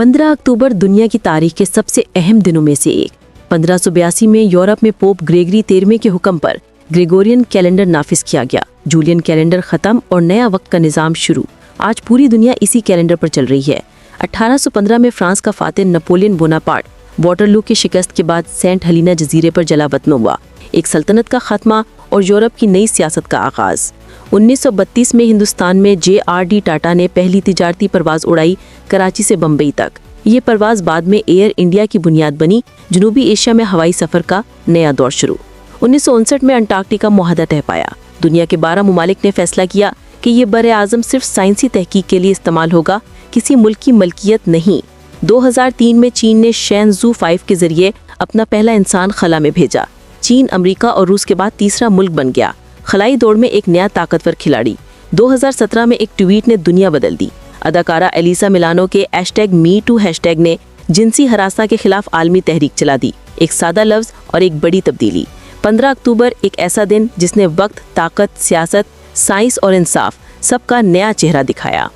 15 अक्टूबर दुनिया की तारीख के सबसे अहम दिनों में से एक। 1582 में यूरोप में पोप ग्रेगरी 13वें के हुक्म पर ग्रेगोरियन कैलेंडर नाफिज किया गया। जूलियन कैलेंडर खत्म और नया वक्त का निज़ाम शुरू। आज पूरी दुनिया इसी कैलेंडर पर चल रही है। 1815 में फ्रांस का फातिह नेपोलियन बोनापार्ट वाटरलू की शिकस्त के बाद सेंट हेलिना जजीरे पर जलावतन हुआ। एक सल्तनत का खात्मा और यूरोप की नई सियासत का आगाज। 1932 में हिंदुस्तान में JRD टाटा ने पहली तिजारती परवाज़ उड़ाई, कराची से बम्बई तक। ये परवाज़ बाद में एयर इंडिया की बुनियाद बनी। जनूबी एशिया में हवाई सफ़र का नया दौर शुरू। 1959 में अंटार्कटिका मुआहदा तय पाया। दुनिया के 12 मुमालिक ने फैसला किया कि ये बर-ए-आज़म सिर्फ साइंसी तहकीक के लिए इस्तेमाल होगा, किसी मुल्क की मलकियत नहीं। 2003 में चीन ने शैनज़ू 5 के जरिए अपना पहला इंसान खला में भेजा। चीन, अमेरिका और रूस के बाद तीसरा मुल्क बन गया। खलाई दौड़ में एक नया ताकतवर खिलाड़ी। 2017 में एक ट्वीट ने दुनिया बदल दी। अदाकारा एलिसा मिलानो के #MeToo हैशटैग ने जिनसी हरासा के खिलाफ आलमी तहरीक चला दी। एक सादा लफ्ज़ और एक बड़ी तब्दीली। 15 अक्टूबर एक ऐसा दिन जिसने वक्त, ताकत, सियासत, साइंस और इंसाफ सबका नया चेहरा दिखाया।